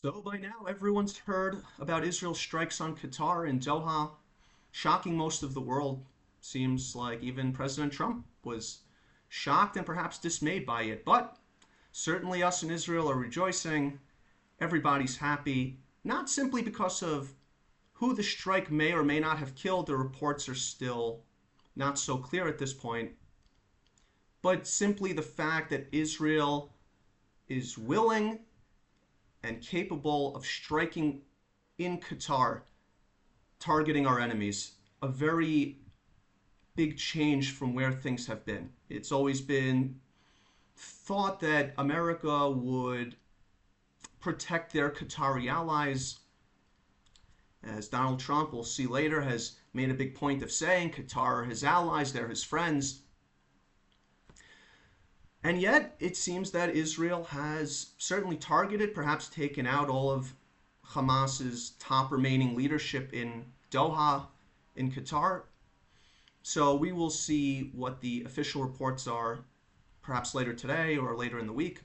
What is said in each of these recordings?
So by now, everyone's heard about Israel's strikes on Qatar and Doha, shocking most of the world. Seems like even President Trump was shocked and perhaps dismayed by it. But certainly us in Israel are rejoicing. Everybody's happy, not simply because of who the strike may or may not have killed. The reports are still not so clear at this point, but simply the fact that Israel is willing and capable of striking in Qatar, targeting our enemies. A very big change from where things have been. It's always been thought that America would protect their Qatari allies. As Donald Trump, we'll see later, has made a big point of saying, Qatar are his allies, they're his friends. And yet, it seems that Israel has certainly targeted, perhaps taken out all of Hamas's top remaining leadership in Doha, in Qatar. So we will see what the official reports are, perhaps later today or later in the week.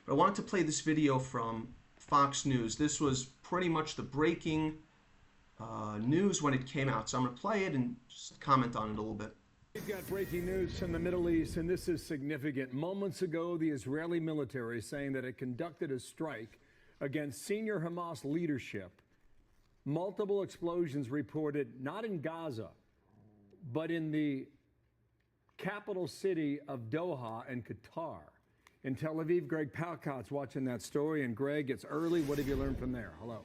But I wanted to play this video from Fox News. This was pretty much the breaking news when it came out. So I'm going to play it and just comment on it a little bit. We've got breaking news from the Middle East, and this is significant. Moments ago, the Israeli military saying that it conducted a strike against senior Hamas leadership. Multiple explosions reported not in Gaza, but in the capital city of Doha and Qatar. In Tel Aviv, Greg Palcott's watching that story. And Greg, it's early. What have you learned from there? Hello.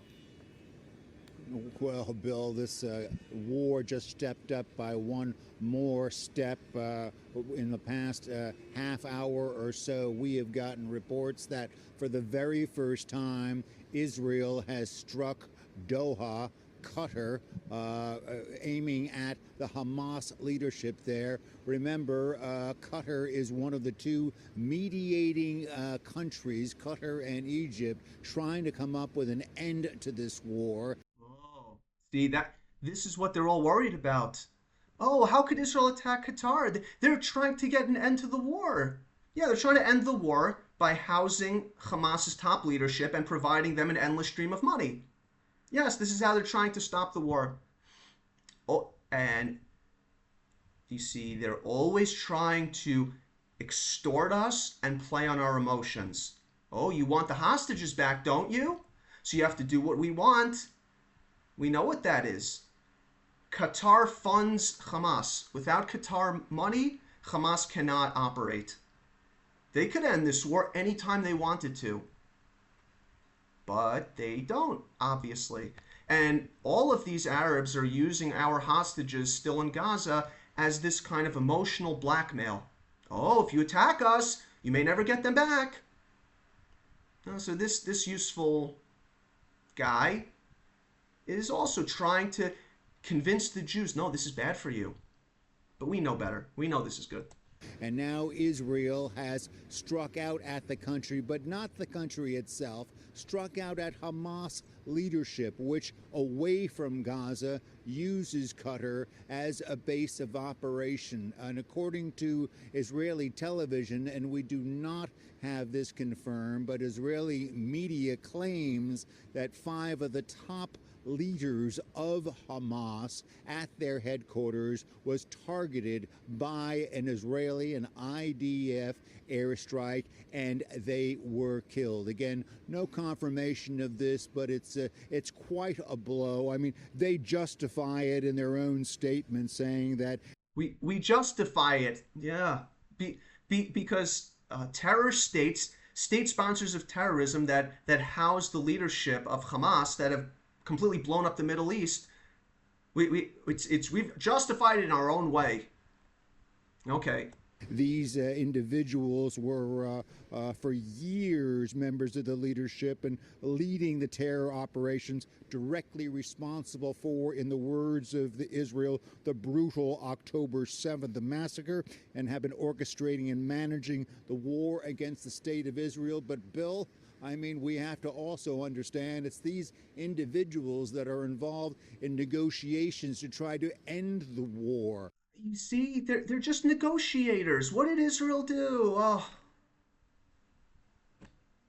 Well, Bill, this war just stepped up by one more step. In the past half hour or so, we have gotten reports that for the very first time, Israel has struck Doha, Qatar, aiming at the Hamas leadership there. Remember, Qatar is one of the two mediating countries, Qatar and Egypt, trying to come up with an end to this war. See, this is what they're all worried about. Oh, how could Israel attack Qatar? They're trying to get an end to the war. Yeah, they're trying to end the war by housing Hamas's top leadership and providing them an endless stream of money. Yes, this is how they're trying to stop the war. Oh, and you see, they're always trying to extort us and play on our emotions. Oh, you want the hostages back, don't you? So you have to do what we want. We know what that is. Qatar funds Hamas. Without Qatar money, Hamas cannot operate. They could end this war anytime they wanted to. But they don't, obviously. And all of these Arabs are using our hostages still in Gaza as this kind of emotional blackmail. Oh, if you attack us, you may never get them back. So this useful guy is also trying to convince the Jews, no, this is bad for you. But we know better. We know this is good. And now Israel has struck out at the country, but not the country itself, struck out at Hamas leadership, which away from Gaza uses Qatar as a base of operation. And according to Israeli television, and we do not have this confirmed, but Israeli media claims that 5 of the top leaders of Hamas at their headquarters was targeted by an Israeli and IDF airstrike, and they were killed. Again, no confirmation of this, but it's quite a blow. I mean, they justify it in their own statement, saying that we justify it, yeah, because terror states, state sponsors of terrorism that house the leadership of Hamas, that have completely blown up the Middle East, we've justified it in our own way. Okay. These individuals were for years members of the leadership and leading the terror operations, directly responsible for, in the words of Israel, the brutal October 7th massacre, and have been orchestrating and managing the war against the state of Israel. But Bill, I mean, we have to also understand it's these individuals that are involved in negotiations to try to end the war. You see, they're just negotiators. What did Israel do? Oh,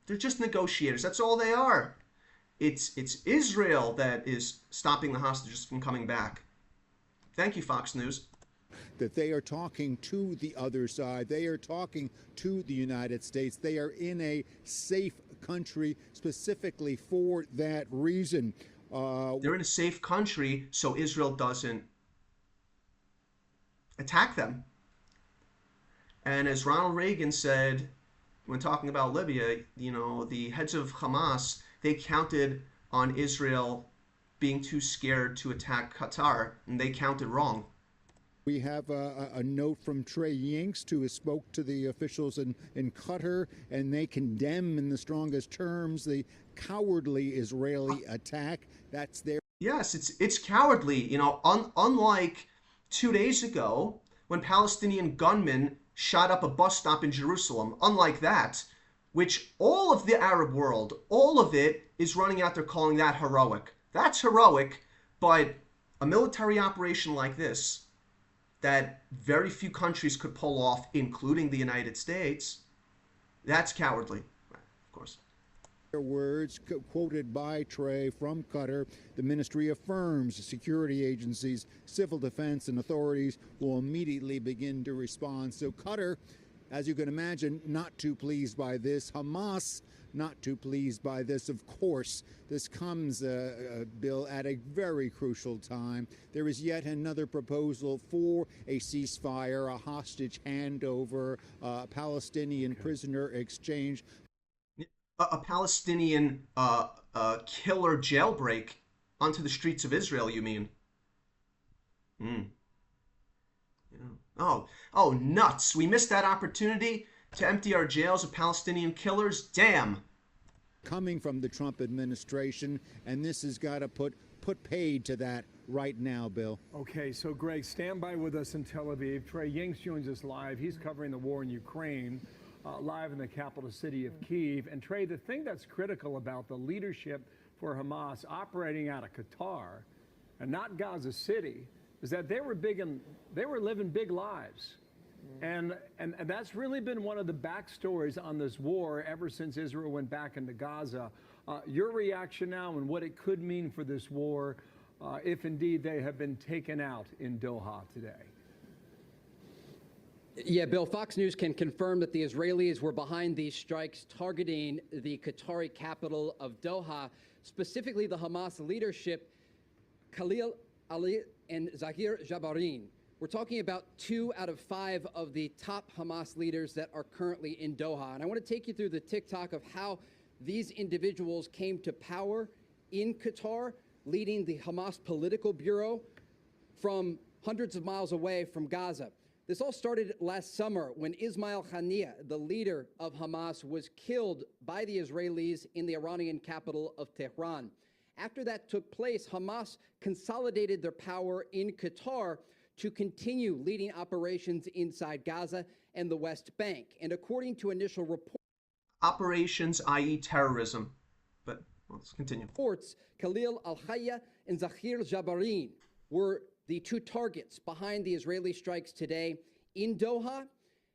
they're just negotiators. That's all they are. It's Israel that is stopping the hostages from coming back. Thank you, Fox News. That they are talking to the other side. They are talking to the United States. They are in a safe country specifically for that reason. They're in a safe country so Israel doesn't attack them. And as Ronald Reagan said when talking about Libya, the heads of Hamas, they counted on Israel being too scared to attack Qatar, and they counted wrong. We have a note from Trey Yingst, who spoke to the officials in Qatar, and they condemn in the strongest terms the cowardly Israeli attack. That's their... Yes, it's cowardly. Unlike 2 days ago when Palestinian gunmen shot up a bus stop in Jerusalem, unlike that, which all of the Arab world, all of it is running out there calling that heroic. That's heroic, but a military operation like this, that very few countries could pull off, including the United States, that's cowardly, of course. Words quoted by Trey from Qatar, the ministry affirms security agencies, civil defense, and authorities will immediately begin to respond. So Qatar, as you can imagine, not too pleased by this. Hamas, not too pleased by this. Of course, this comes, Bill, at a very crucial time. There is yet another proposal for a ceasefire, a hostage handover, a Palestinian prisoner exchange. A Palestinian killer jailbreak onto the streets of Israel, you mean? Yeah. Oh, nuts. We missed that opportunity to empty our jails of Palestinian killers? Damn. Coming from the Trump administration, and this has got to put paid to that right now, Bill. Okay, so Greg, stand by with us in Tel Aviv. Trey Yingst joins us live. He's covering the war in Ukraine. Live in the capital city of Kyiv. And Trey, the thing that's critical about the leadership for Hamas operating out of Qatar and not Gaza City is that they were living big lives. And that's really been one of the backstories on this war ever since Israel went back into Gaza. Your reaction now and what it could mean for this war if indeed they have been taken out in Doha today. Yeah, Bill, Fox News can confirm that the Israelis were behind these strikes targeting the Qatari capital of Doha, specifically the Hamas leadership, Khalil Ali and Zahir Jabarin. We're talking about 2 out of 5 of the top Hamas leaders that are currently in Doha. And I want to take you through the tick-tock of how these individuals came to power in Qatar, leading the Hamas political bureau from hundreds of miles away from Gaza. This all started last summer when Ismail Haniyeh, the leader of Hamas, was killed by the Israelis in the Iranian capital of Tehran. After that took place, Hamas consolidated their power in Qatar to continue leading operations inside Gaza and the West Bank. And according to initial reports, operations, i.e. terrorism. But let's continue. Khalil al-Hayya and Zahir Jabarin were the 2 targets behind the Israeli strikes today in Doha.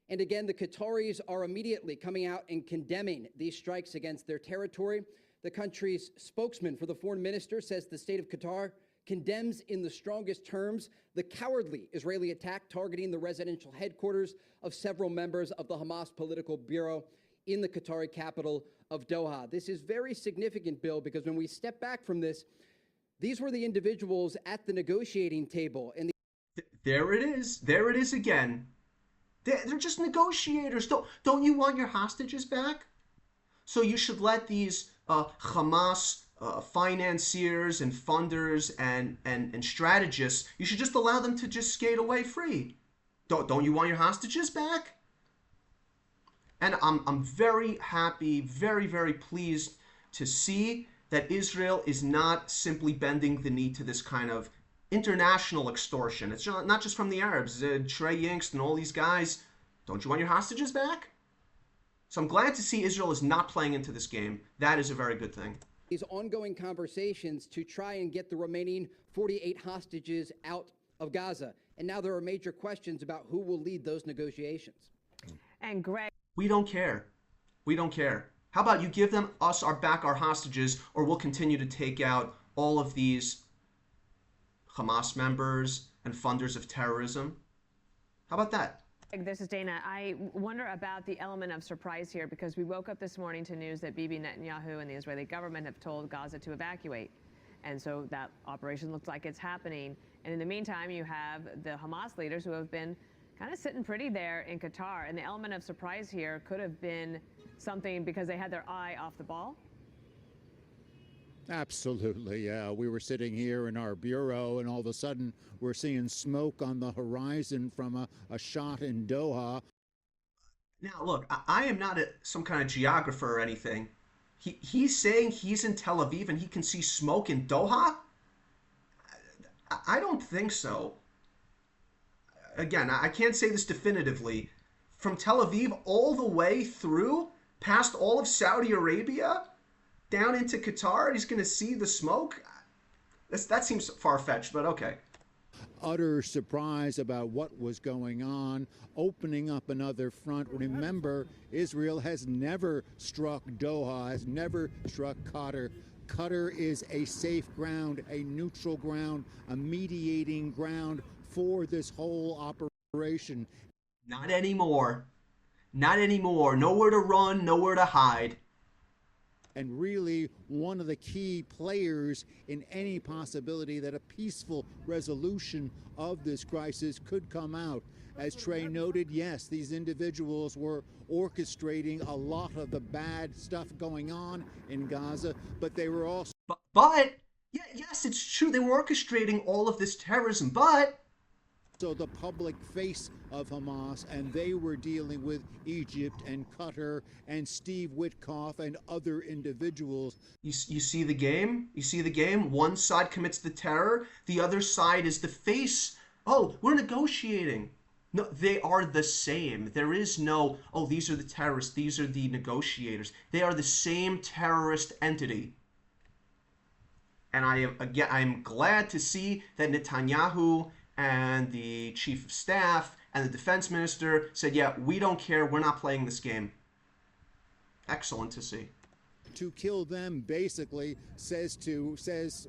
And again, the Qataris are immediately coming out and condemning these strikes against their territory. The country's spokesman for the foreign minister says the state of Qatar condemns in the strongest terms the cowardly Israeli attack targeting the residential headquarters of several members of the Hamas political bureau in the Qatari capital of Doha. This is very significant, Bill, because when we step back from this, these were the individuals at the negotiating table. And there it is. There it is again. They're just negotiators. Don't you want your hostages back? So you should let these Hamas financiers and funders and strategists, you should just allow them to just skate away free. Don't you want your hostages back? And I'm very happy, very, very pleased to see that Israel is not simply bending the knee to this kind of international extortion. It's not just from the Arabs. Trey Yingst and all these guys, don't you want your hostages back? So I'm glad to see Israel is not playing into this game. That is a very good thing. These ongoing conversations to try and get the remaining 48 hostages out of Gaza. And now there are major questions about who will lead those negotiations. And Greg, we don't care. We don't care. How about you give them us our hostages, or we'll continue to take out all of these Hamas members and funders of terrorism? How about that? This is Dana. I wonder about the element of surprise here, because we woke up this morning to news that Bibi Netanyahu and the Israeli government have told Gaza to evacuate. And so that operation looks like it's happening. And in the meantime, you have the Hamas leaders who have been kind of sitting pretty there in Qatar. And the element of surprise here could have been something because they had their eye off the ball. Absolutely. We were sitting here in our bureau, and all of a sudden we're seeing smoke on the horizon from a shot in Doha. Now, look, I am not some kind of geographer or anything. He's saying he's in Tel Aviv and he can see smoke in Doha? I don't think so. Again, I can't say this definitively. From Tel Aviv all the way through, past all of Saudi Arabia, down into Qatar, he's going to see the smoke? That seems far-fetched, but okay. Utter surprise about what was going on, opening up another front. Remember, Israel has never struck Doha, has never struck Qatar. Qatar is a safe ground, a neutral ground, a mediating ground for this whole operation. Not anymore. Not anymore. Nowhere to run, nowhere to hide. And really one of the key players in any possibility that a peaceful resolution of this crisis could come out. As Trey noted, yes, these individuals were orchestrating a lot of the bad stuff going on in Gaza, but they were also... Yes, it's true, they were orchestrating all of this terrorism, but... So the public face of Hamas, and they were dealing with Egypt and Qatar and Steve Witkoff and other individuals. You see the game? You see the game? One side commits the terror, the other side is the face. Oh, we're negotiating. No, they are the same. There is no, oh, these are the terrorists, these are the negotiators. They are the same terrorist entity. And I'm glad to see that Netanyahu and the chief of staff and the defense minister said, yeah, we don't care, we're not playing this game. Excellent to see. To kill them basically says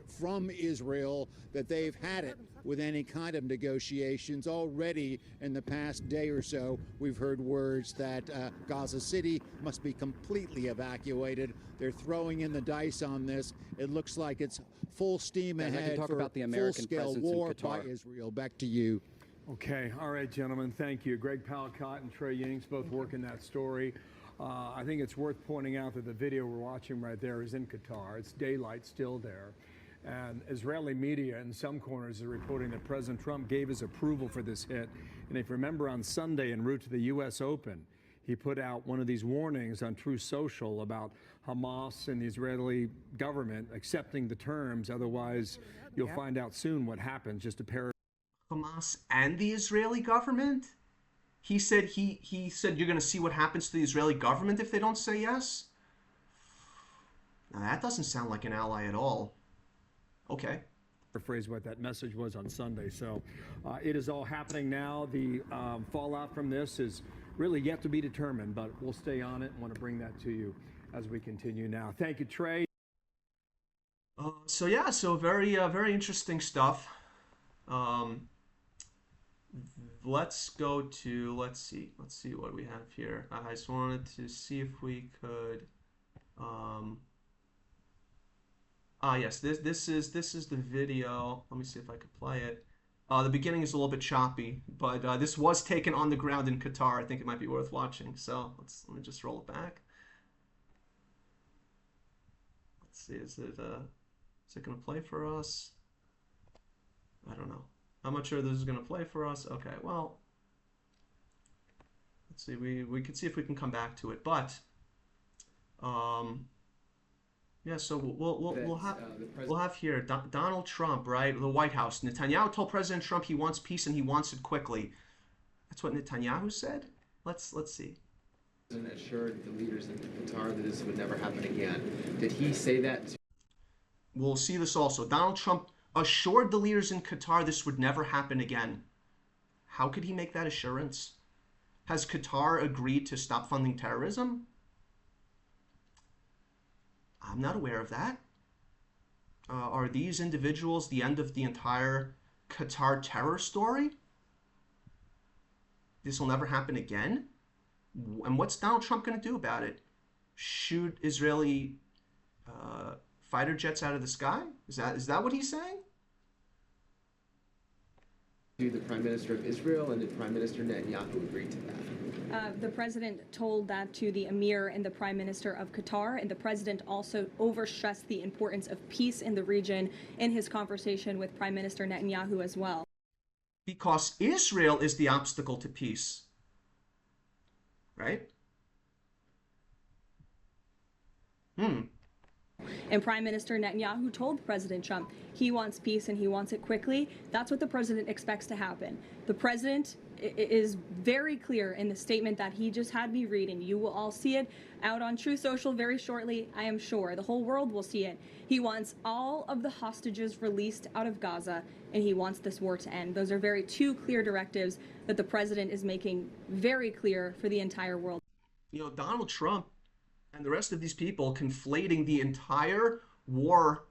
from Israel that they've had it with any kind of negotiations. Already in the past day or so, we've heard words that Gaza City must be completely evacuated. They're throwing in the dice on this. It looks like it's full steam ahead for about the American full-scale war by Israel. Back to you. Okay. All right, gentlemen. Thank you. Greg Palcott and Trey Yings both working that story. I think it's worth pointing out that the video we're watching right there is in Qatar. It's daylight still there. And Israeli media in some corners are reporting that President Trump gave his approval for this hit. And if you remember, on Sunday en route to the U.S. Open, he put out one of these warnings on True Social about Hamas and the Israeli government accepting the terms. Otherwise, you'll find out soon what happens. Just a pair. Hamas and the Israeli government? He said he said you're going to see what happens to the Israeli government if they don't say yes? Now that doesn't sound like an ally at all. Okay. Paraphrase what that message was on Sunday. So it is all happening now. The fallout from this is really yet to be determined, but we'll stay on it and want to bring that to you as we continue now. Thank you, Trey. So very interesting stuff. Let's go to, let's see what we have here. I just wanted to see if we could, yes, this is the video. Let me see if I could play it. The beginning is a little bit choppy, but this was taken on the ground in Qatar. I think it might be worth watching. So let me just roll it back. Let's see, is it going to play for us? I don't know. I'm not sure this is going to play for us. Okay, well, let's see. We can see if we can come back to it, but yeah. So we'll have here Donald Trump, right? The White House. Netanyahu told President Trump he wants peace and he wants it quickly. That's what Netanyahu said. Let's see. Assured the leaders in Qatar that this would never happen again. Did he say that? We'll see this also. Donald Trump assured the leaders in Qatar this would never happen again. How could he make that assurance? Has Qatar agreed to stop funding terrorism? I'm not aware of that. Are these individuals the end of the entire Qatar terror story? This will never happen again? And what's Donald Trump going to do about it? Shoot Israeli fighter jets out of the sky? Is that what he's saying? The Prime Minister of Israel and the Prime Minister Netanyahu agreed to that. The president told that to the Emir and the Prime Minister of Qatar, and the president also overstressed the importance of peace in the region in his conversation with Prime Minister Netanyahu as well. Because Israel is the obstacle to peace, right? And Prime Minister Netanyahu told President Trump he wants peace and he wants it quickly. That's what the president expects to happen. The president is very clear in the statement that he just had me read, and you will all see it out on True Social very shortly, I am sure. The whole world will see it. He wants all of the hostages released out of Gaza, and he wants this war to end. Those are very two clear directives that the president is making very clear for the entire world. You know, Donald Trump and the rest of these people conflating the entire war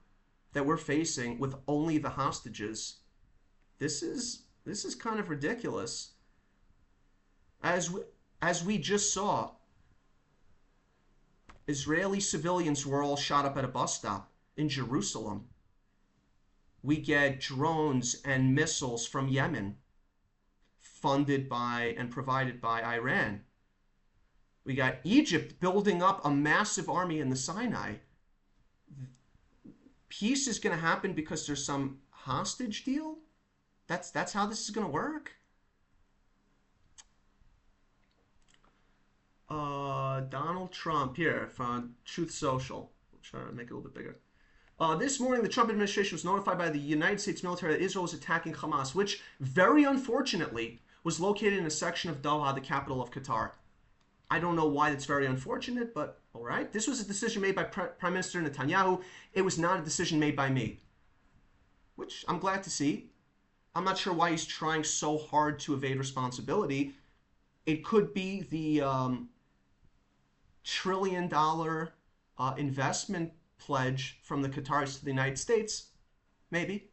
that we're facing with only the hostages. This is kind of ridiculous. As we just saw, Israeli civilians were all shot up at a bus stop in Jerusalem. We get drones and missiles from Yemen, funded by and provided by Iran. We got Egypt building up a massive army in the Sinai. Peace is going to happen because there's some hostage deal? That's how this is going to work? Donald Trump here from Truth Social. I'll try to make it a little bit bigger. This morning, the Trump administration was notified by the United States military that Israel was attacking Hamas, which very unfortunately was located in a section of Doha, the capital of Qatar. I don't know why that's very unfortunate, but all right. This was a decision made by Prime Minister Netanyahu. It was not a decision made by me, which I'm glad to see. I'm not sure why he's trying so hard to evade responsibility. It could be the $1 trillion investment pledge from the Qataris to the United States. Maybe.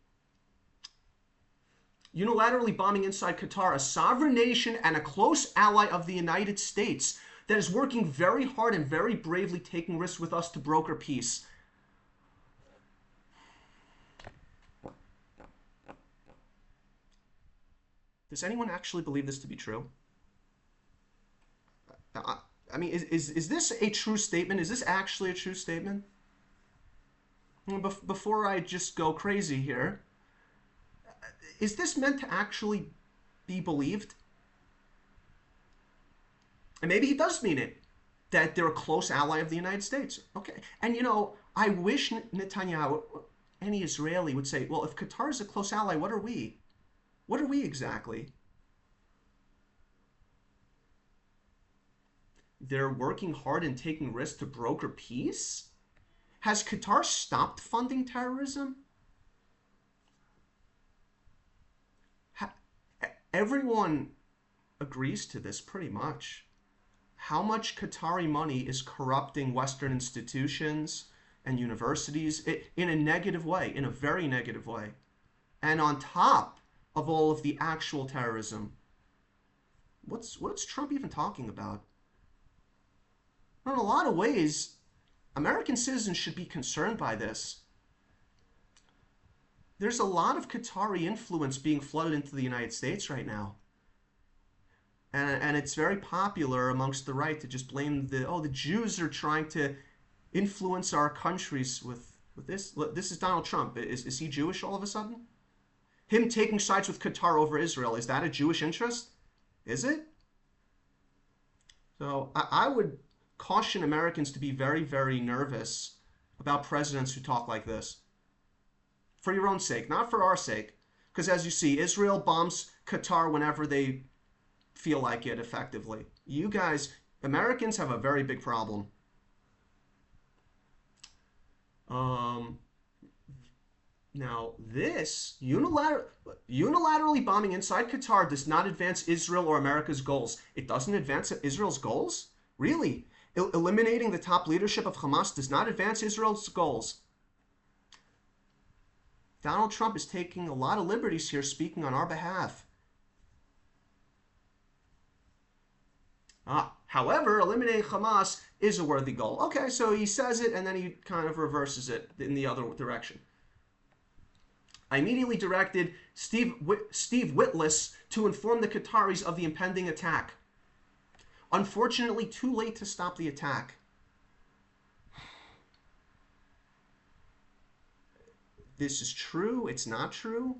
Unilaterally bombing inside Qatar, a sovereign nation and a close ally of the United States that is working very hard and very bravely taking risks with us to broker peace. Does anyone actually believe this to be true? I mean, is this a true statement? Is this actually a true statement? Before I just go crazy here, is this meant to actually be believed? And maybe he does mean it, that they're a close ally of the United States. Okay. And, you know, I wish Netanyahu, any Israeli, would say, well, if Qatar is a close ally, what are we? What are we exactly? They're working hard and taking risks to broker peace? Has Qatar stopped funding terrorism? Everyone agrees to this pretty much. How much Qatari money is corrupting Western institutions and universities in a negative way, in a very negative way. And on top of all of the actual terrorism, what's Trump even talking about? In a lot of ways, American citizens should be concerned by this. There's a lot of Qatari influence being flooded into the United States right now. And it's very popular amongst the right to just blame the Jews are trying to influence our countries with this. This is Donald Trump. Is he Jewish all of a sudden? Him taking sides with Qatar over Israel, is that a Jewish interest? Is it? So I would caution Americans to be very, very nervous about presidents who talk like this. For your own sake, not for our sake. Because as you see, Israel bombs Qatar whenever they feel like it effectively. You guys, Americans have a very big problem. Now, this unilaterally bombing inside Qatar does not advance Israel or America's goals. It doesn't advance Israel's goals? Really? Eliminating the top leadership of Hamas does not advance Israel's goals. Donald Trump is taking a lot of liberties here, speaking on our behalf. However, eliminating Hamas is a worthy goal. Okay, so he says it and then he kind of reverses it in the other direction. I immediately directed Steve Witless to inform the Qataris of the impending attack. Unfortunately, too late to stop the attack. This is true. It's not true.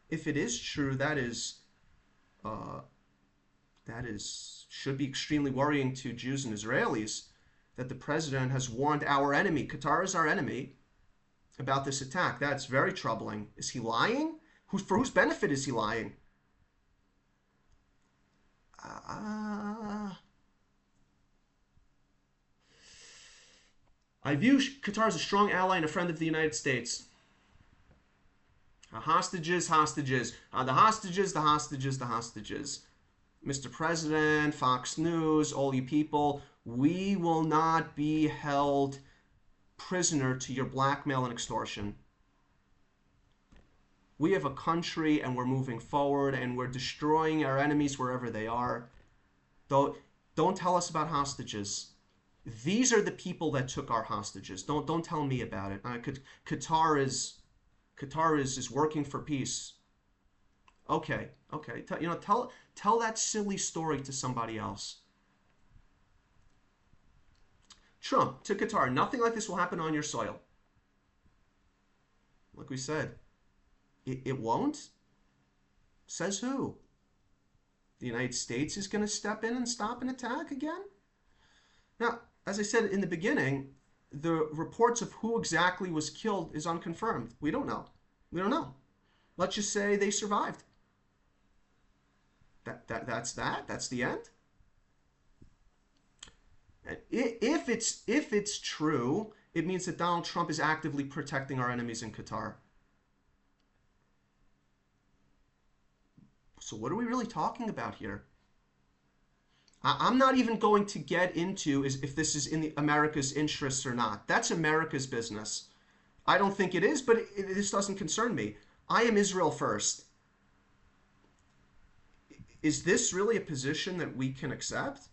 If it is true, that should be extremely worrying to Jews and Israelis, that the president has warned our enemy, Qatar is our enemy, about this attack. That's very troubling. Is he lying? For whose benefit is he lying? I view Qatar as a strong ally and a friend of the United States. Hostages, hostages. The hostages, the hostages, the hostages. Mr. President, Fox News, all you people, we will not be held prisoner to your blackmail and extortion. We have a country and we're moving forward and we're destroying our enemies wherever they are. Don't tell us about hostages. These are the people that took our hostages. Don't tell me about it. Qatar is working for peace. Okay. Tell that silly story to somebody else. Trump to Qatar, nothing like this will happen on your soil. Like we said, it won't? Says who? The United States is going to step in and stop an attack again? Now, as I said in the beginning, the reports of who exactly was killed is unconfirmed. We don't know. We don't know. Let's just say they survived. That's that? That's the end? If it's true, it means that Donald Trump is actively protecting our enemies in Qatar. So what are we really talking about here? I'm not even going to get into if this is in America's interests or not. That's America's business. I don't think it is, but this doesn't concern me. I am Israel first. Is this really a position that we can accept?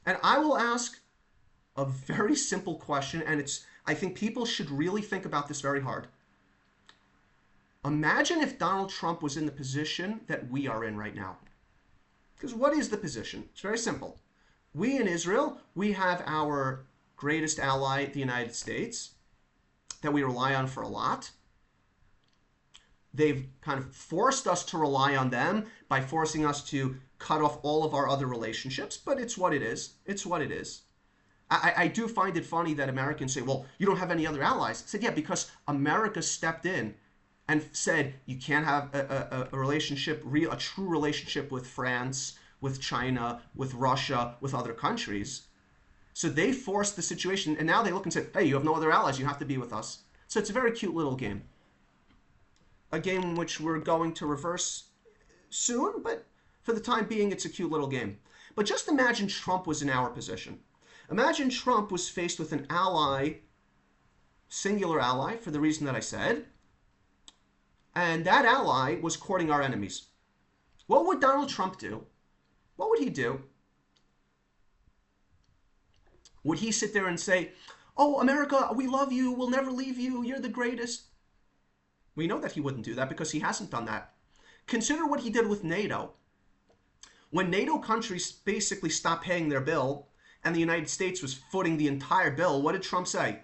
And I will ask a very simple question, and I think people should really think about this very hard. Imagine if Donald Trump was in the position that we are in right now. Because what is the position? It's very simple. We in Israel, we have our greatest ally, the United States, that we rely on for a lot. They've kind of forced us to rely on them by forcing us to cut off all of our other relationships, but it's what it is. It's what it is. I do find it funny that Americans say, well, you don't have any other allies. I said, yeah, because America stepped in and said you can't have a relationship, a true relationship with France, with China, with Russia, with other countries. So they forced the situation, and now they look and say, hey, you have no other allies, you have to be with us. So it's a very cute little game. A game in which we're going to reverse soon, but for the time being, it's a cute little game. But just imagine Trump was in our position. Imagine Trump was faced with an ally, singular ally, for the reason that I said, and that ally was courting our enemies. What would Donald Trump do? What would he do? Would he sit there and say, oh, America, we love you, we'll never leave you, you're the greatest? We know that he wouldn't do that because he hasn't done that. Consider what he did with NATO. When NATO countries basically stopped paying their bill and the United States was footing the entire bill, what did Trump say?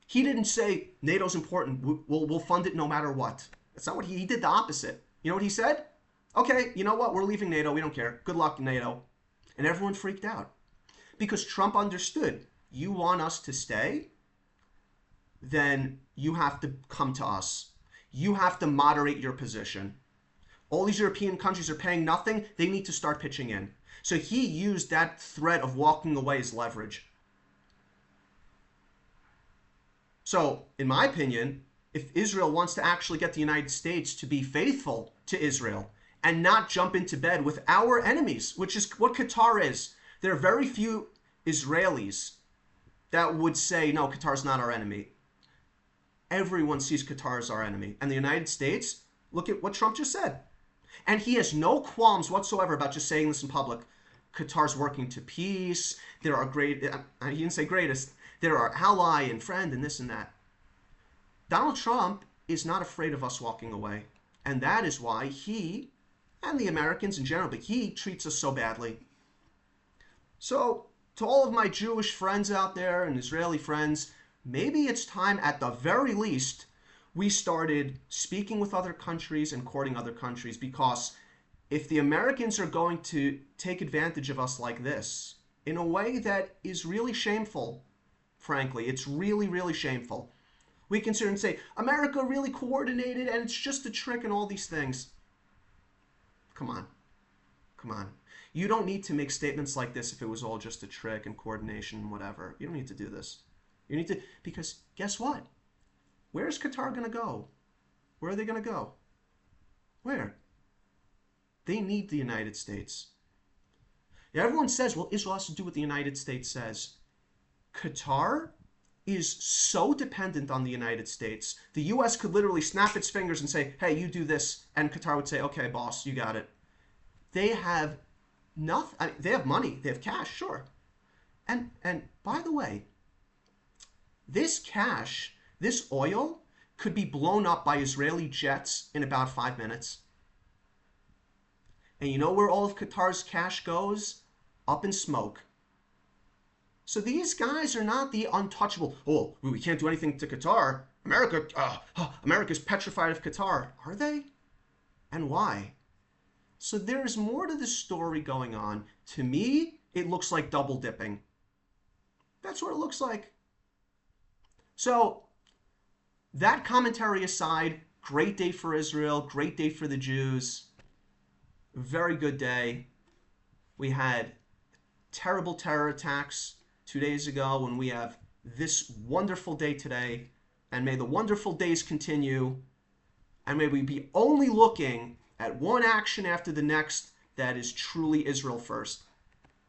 He didn't say, NATO's important, we'll fund it no matter what. That's not what he did. The opposite. You know what he said? Okay, you know what? We're leaving NATO. We don't care. Good luck, NATO. And everyone freaked out. Because Trump understood, you want us to stay? Then you have to come to us. You have to moderate your position. All these European countries are paying nothing. They need to start pitching in. So he used that threat of walking away as leverage. So, in my opinion, if Israel wants to actually get the United States to be faithful to Israel and not jump into bed with our enemies, which is what Qatar is. There are very few Israelis that would say, no, Qatar's not our enemy. Everyone sees Qatar as our enemy. And the United States, look at what Trump just said. And he has no qualms whatsoever about just saying this in public. Qatar's working to peace. There are he didn't say greatest. There are ally and friend and this and that. Donald Trump is not afraid of us walking away. And that is why he, and the Americans in general, but he treats us so badly. So, to all of my Jewish friends out there and Israeli friends, maybe it's time at the very least we started speaking with other countries and courting other countries, because if the Americans are going to take advantage of us like this in a way that is really shameful, frankly, it's really, really shameful. We can sit and say, America really coordinated and it's just a trick and all these things. Come on. Come on. You don't need to make statements like this if it was all just a trick and coordination and whatever. You don't need to do this. You need to, because guess what? Where's Qatar going to go? Where are they going to go? Where? They need the United States. Yeah, everyone says, well, Israel has to do what the United States says. Qatar is so dependent on the United States. The U.S. could literally snap its fingers and say, hey, you do this. And Qatar would say, okay, boss, you got it. They have nothing. I mean, they have money. They have cash, sure. And by the way, this cash, this oil, could be blown up by Israeli jets in about 5 minutes. And you know where all of Qatar's cash goes? Up in smoke. So these guys are not the untouchable. Oh, we can't do anything to Qatar. America's petrified of Qatar. Are they? And why? So there's more to this story going on. To me, it looks like double dipping. That's what it looks like. So that commentary aside, great day for Israel, great day for the Jews. Very good day. We had terrible terror attacks 2 days ago, and we have this wonderful day today. And may the wonderful days continue. And may we be only looking at one action after the next that is truly Israel first.